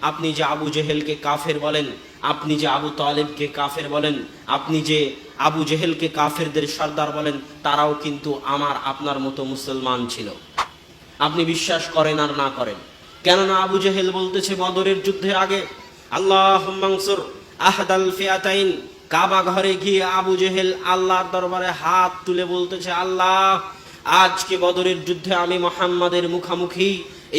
আপনি যে আবু জেহেলকে কাফের বলেন, আপনি যে আবু তালেবকে কাফের বলেন, আপনি যে আবু জেহেলকে কাফেরদের সর্দার বলেন, তারাও কিন্তু আমার আপনার মতো মুসলমান ছিল। আপনি বিশ্বাস করেন আর না করেন, কেননা আবু জেহেল বলতেছে বদরের যুদ্ধের আগে, আল্লাহুম্মা আনসুর আহদাল ফিয়াতাইন। কাবা ঘরে গিয়ে আবু জেহেল আল্লাহর দরবারে হাত তুলে বলতেছে, আল্লাহ, আজকে বদরের যুদ্ধে আমি মুহাম্মাদের মুখামুখি,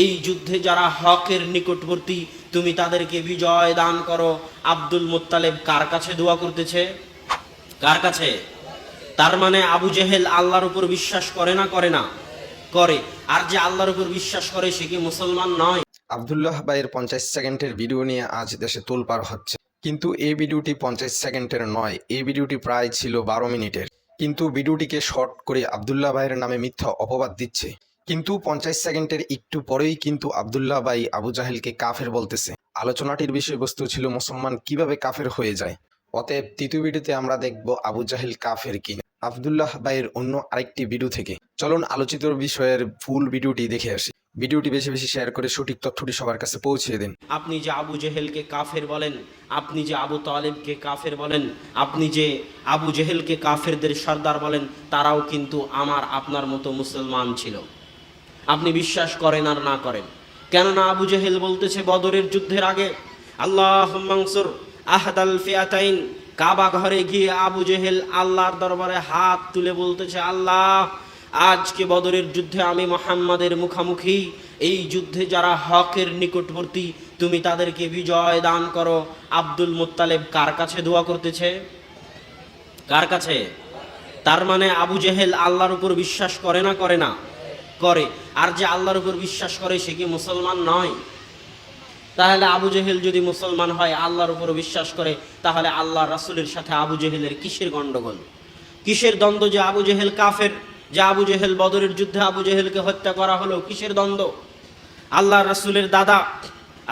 এই যুদ্ধে যারা হকের নিকটবর্তী তুমি তাদেরকে বিজয় দান করো। আব্দুল মুত্তালিব কার কাছে দোয়া করতেছে? কার কাছে? তার মানে আবু জেহেল আল্লাহর উপর বিশ্বাস করে না করে না? করে। আর যে আল্লাহর উপর বিশ্বাস করে সে কি মুসলমান নয়? আব্দুল্লাহ ভাইয়ের 50 সেকেন্ডের ভিডিও নিয়ে আজ দেশে তোলপাড় হচ্ছে, কিন্তু এই ভিডিওটি 50 সেকেন্ডের নয়, এই ভিডিওটি প্রায় ছিল 12 মিনিটের। কিন্তু ভিডিওটিকে শর্ট করে আব্দুল্লাহ ভাইয়ের নামে মিথ্যা অপবাদ দিচ্ছে। কিন্তু 50 সেকেন্ডের একটু পরেই কিন্তু আব্দুল্লাহ ভাই আবু জাহেলকে কাফের বলতেছে। আলোচনাটির বিষয়বস্তু ছিল মুসলমান কিভাবে কাফের হয়ে যায়। অতএব তৃতীয় ভিডিওতে আমরা দেখব আবু জাহেল কাফের কিনা আব্দুল্লাহ ভাইয়ের অন্য আরেকটি ভিডিও থেকে। চলুন আলোচিত বিষয়ের ফুল ভিডিওটি দেখে আসি। ভিডিওটি বেশি বেশি শেয়ার করে সঠিক তথ্যটি সবার কাছে পৌঁছে দিন। আপনি যে আবু জেহেলকে কাফের বলেন, আপনি যে আবু তালেবকে কাফের বলেন, আপনি যে আবু জেহেলকে কাফেরদের সর্দার বলেন, তারাও কিন্তু আমার আপনার মতো মুসলমান ছিল। আপনি বিশ্বাস করেন আর না করেন, কেননা আবু জেহেল বলতেছে বদরের যুদ্ধের আগে, আল্লাহুম্মা আনসুর আহদাল ফিয়াতাইন। কাবা ঘরে গিয়ে আবু জেহেল আল্লাহর দরবারে হাত তুলে বলতেছে, আল্লাহ, আজকে বদরের যুদ্ধে আমি মুহাম্মাদের মুখামুখি, এই যুদ্ধে যারা হকের নিকটবর্তী তুমি তাদেরকে বিজয় দান করো। আব্দুল মুত্তালিব কার কাছে দোয়া করতেছে? কার কাছে? তার মানে আবু জেহেল আল্লাহর উপর বিশ্বাস করে না করে না? করে। আর যে আল্লাহর উপর বিশ্বাস করে সে কি মুসলমান নয়? তাহলে আবু জেহেল যদি মুসলমান হয়, আল্লাহর উপর বিশ্বাস করে, তাহলে আল্লাহ রাসূলের সাথে আবু জেহেলের কিসের গন্ডগোল, কিসের দ্বন্দ্ব? যে আবু জেহেল কাফের, যে আবু জেহেল বদরের যুদ্ধে আবু জেহেলকে হত্যা করা হলো, কিসের দ্বন্দ্ব? আল্লাহ রাসূলের দাদা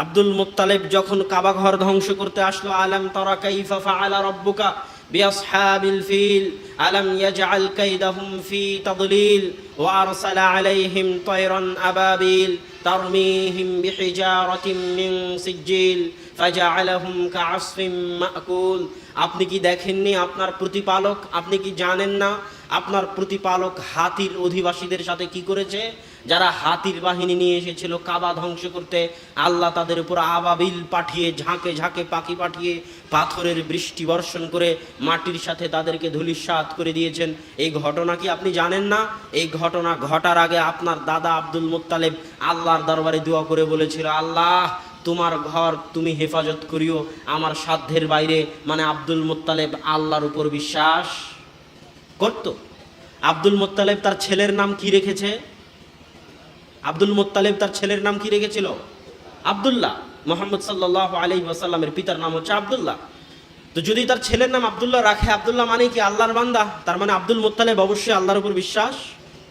আব্দুল মুত্তালিব যখন কাবা ঘর ধ্বংস করতে আসলো, আলাম তারা কাইফা ফাআলা রাব্বুকা বিআসহাবিল ফিল আলাম ইয়াজআল কাইদাহুম ফি তাদলিল ওয়া আরসালা আলাইহিম তায়রান আবাবিল তারমিহিম বিহিজারাতিন মিন সিজ্জিল ফাজআলাহুম কাআসফিম মাকুল। আপনি কি দেখেননি আপনার প্রতিপালক? আপনি কি জানেন না আপনার প্রতিপালক হাতির অধিবাসীদের সাথে কি করেছে? যারা হাতির বাহিনী নিয়ে এসেছিল কাবা ধ্বংস করতে, আল্লাহ তাদের উপর আবাবিল পাঠিয়ে, ঝাঁকে ঝাঁকে পাখি পাঠিয়ে পাথরের বৃষ্টি বর্ষণ করে মাটির সাথে তাদেরকে ধূলিসাৎ করে দিয়েছেন। এই ঘটনা কি আপনি জানেন না? এই ঘটনা ঘটার আগে আপনার দাদা আব্দুল মুত্তালিব আল্লাহর দরবারে দোয়া করে বলেছিল, আল্লাহ, তোমার ঘর তুমি হেফাজত করিও। আমার সাধ্যের বাইরে, মানে আব্দুল মুত্তালিব আল্লাহর উপর বিশ্বাস করত। আব্দুল মুত্তালিব তার ছেলের নাম কি রেখেছে? আব্দুল মুত্তালিব তার ছেলের নাম কি রেখেছিল? আব্দুল্লাহ। মুহাম্মদ সাল্লাল্লাহু আলাইহি ওয়াসাল্লামের পিতার নাম হচ্ছে আব্দুল্লাহ। তো যদি তার ছেলের নাম আব্দুল্লাহ রাখে, আব্দুল্লাহ মানে কি আল্লাহর বান্দা, তার মানে আব্দুল মুত্তালিব অবশ্যই আল্লাহর উপর বিশ্বাস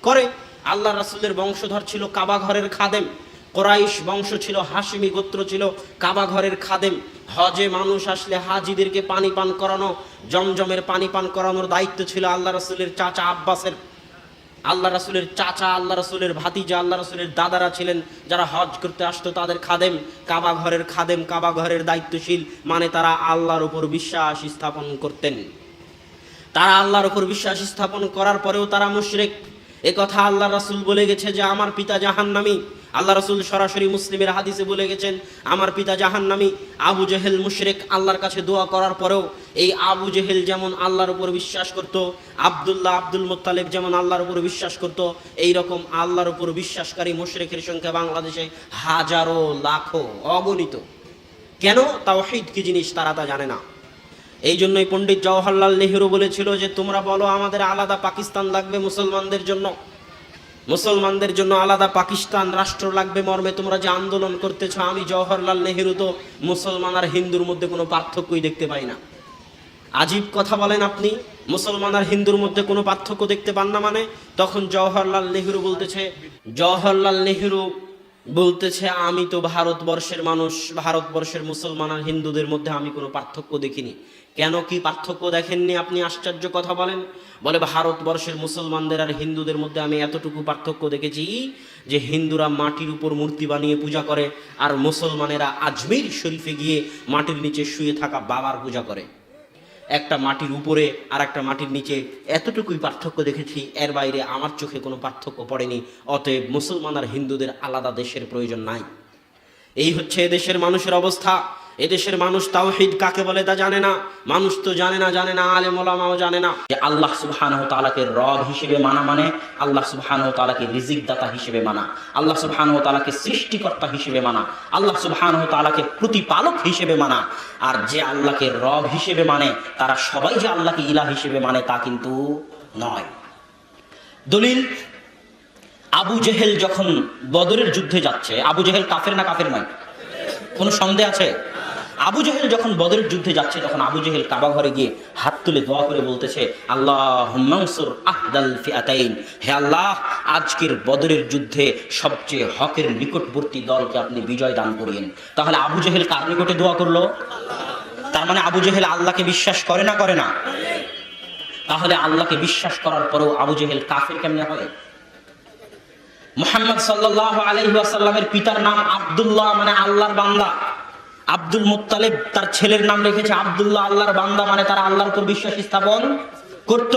করে। আল্লাহ রাসূলের বংশধর ছিল কাবা ঘরের খাদেম, কোরাইশ বংশ ছিল, হাশিমি গোত্র ছিল, কাবা ঘরের খাদেম। হজে মানুষ আসলে হাজিদেরকে পানি পান করানো, জমজমের পানি পান করানোর দায়িত্ব ছিল আল্লাহ রাসূলের চাচা আব্বাসের। আল্লাহ রাসূলের চাচা, আল্লাহ রাসূলের ভাতিজা, আল্লাহ রাসূলের দাদারা ছিলেন যারা হজ করতে আসতো, তাদের খাদেম, কাবা ঘরের খাদেম, কাবা ঘরের দায়িত্বশীল, মানে তারা আল্লাহর উপর বিশ্বাস স্থাপন করতেন। তারা আল্লাহর উপর বিশ্বাস স্থাপন করার পরেও তারা মুশরিক। এ কথা আল্লাহ রাসূল বলে গেছে যে আমার পিতা জাহান্নামী। আল্লাহ রাসূল সরাসরি মুসলিমের হাদিসে বলে গেছেন আমার পিতা জাহান্নামী। আবু জেহেল মুশরিক, আল্লাহর কাছে দোয়া করার পরেও এই আবু জেহেল যেমন আল্লাহর উপর বিশ্বাস করত, আব্দুল্লাহ আব্দুল মুত্তালিব যেমন আল্লাহর উপর বিশ্বাস করত, এই রকম আল্লাহর উপর বিশ্বাসকারী মুশরিকের সংখ্যা বাংলাদেশে হাজারো, লাখো, অগণিত। কেন? তাওহীদ কি জিনিস তারা তা জানে না। এই জন্যই পণ্ডিত জওহরলাল নেহেরু বলেছিল যে তোমরা বলো আমাদের আলাদা পাকিস্তান লাগবে মুসলমানদের জন্য, মুসলমানদের জন্য আলাদা পাকিস্তান রাষ্ট্র লাগবে মর্মে তোমরা যে আন্দোলন করতেছ, আমি জওহরলাল নেহেরু তো মুসলমান আর হিন্দুর মধ্যে কোনো পার্থক্যই দেখতে পাই না। আজীব কথা বলেন আপনি, মুসলমান আর হিন্দুর মধ্যে কোনো পার্থক্য দেখতে পান না মানে? তখন জওহরলাল নেহেরু বলতেছে, জওহরলাল নেহেরু বলতেছে আমি তো ভারতবর্ষের মানুষ, ভারতবর্ষের মুসলমান আর হিন্দুদের মধ্যে আমি কোনো পার্থক্য দেখিনি। কেন, কি পার্থক্য দেখেননি আপনি? আশ্চর্য কথা বলেন। বলে ভারতবর্ষের মুসলমানদের আর হিন্দুদের মধ্যে আমি এতটুকু পার্থক্য দেখেছি যে হিন্দুরা মাটির উপর মূর্তি বানিয়ে পূজা করে, আর মুসলমানেরা আজমির শরীফে গিয়ে মাটির নিচে শুয়ে থাকা বাবার পূজা করে। একটা মাটির উপরে আর একটা মাটির নিচে, এতটুকুই পার্থক্য দেখেছি, এর বাইরে আমার চোখে কোনো পার্থক্য পড়েনি। অতএব মুসলমান আর হিন্দুদের আলাদা দেশের প্রয়োজন নাই। এই হচ্ছে এদেশের মানুষের অবস্থা। এদেশের মানুষ তাওহীদ কাকে বলে তা জানে না। মানুষ তো জানে না, আলেম ওলামাও জানে না যে আল্লাহ সুবহানাহু ওয়া তাআলাকে রব হিসেবে মানা মানে আল্লাহ সুবহানাহু ওয়া তাআলাকে রিজিক দাতা হিসেবে মানা, আল্লাহ সুবহানাহু ওয়া তাআলাকে সৃষ্টিকর্তা হিসেবে মানা, আল্লাহ সুবহানাহু ওয়া তাআলাকে প্রতিপালক হিসেবে মানা। আর যে আল্লাহকে রব হিসেবে মানে তারা সবাই যে আল্লাহকে ইলাহ হিসেবে মানে তা কিন্তু নয়। দলিল, আবু জেহেল যখন বদরের যুদ্ধে যাচ্ছে, আবু জেহেল কাফের না কাফের নয়? কোনো সন্দেহ আছে? আবু জেহেল যখন বদরের যুদ্ধে যাচ্ছে তখন আবু জেহেল কাবা ঘরে গিয়ে হাত তুলে দোয়া করে বলতেছে আল্লাহুম্মা আনসুর আহদাল ফিআতাইন, হে আল্লাহ আজকের বদরের যুদ্ধে সবচেয়ে হকের নিকটবর্তী দলকে আপনি বিজয় দান করিয়েন। তাহলে আবু জেহেল কার নিকটে দোয়া করলো? তার মানে আবু জেহেল আল্লাহকে বিশ্বাস করে না করে না? তাহলে আল্লাহকে বিশ্বাস করার পরেও আবু জেহেল কাফের কেমনে হয়? মুহাম্মদ সাল্লাল্লাহু আলাইহি ওয়াসাল্লামের পিতার নাম আব্দুল্লাহ, মানে আল্লাহর বান্দা। আব্দুল মুত্তালিব তার ছেলের নাম রেখেছে আব্দুল্লাহ, আল্লাহর বান্দা, মানে তারা আল্লাহর উপর বিশ্বাস স্থাপন করত।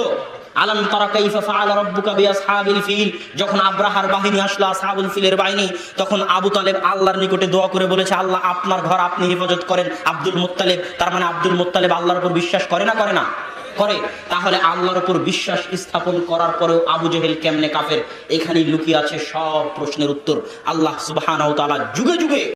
আলাম তারা কাইফা ফাআলা রাব্বুকা বিআসহাবিল ফিল, যখন আব্রাহার বাহিনী আসলো, আসহাবুল ফিলের বাহিনী, তখন আবু তালেব আল্লাহর নিকটে দোয়া করে বলেছে আল্লাহ আপনার ঘর আপনি হেফাজত করেন আব্দুল মুত্তালিব। তার মানে আব্দুল মুত্তালিব আল্লাহর উপর বিশ্বাস করে না করে না? করে। তাহলে আল্লাহর উপর বিশ্বাস স্থাপন করার পরেও আবু জেহেল কেমনে কাফের? এখানেই লুকিয়ে আছে সব প্রশ্নের উত্তর। আল্লাহ সুবহানাহু ওয়া তাআলা যুগে যুগে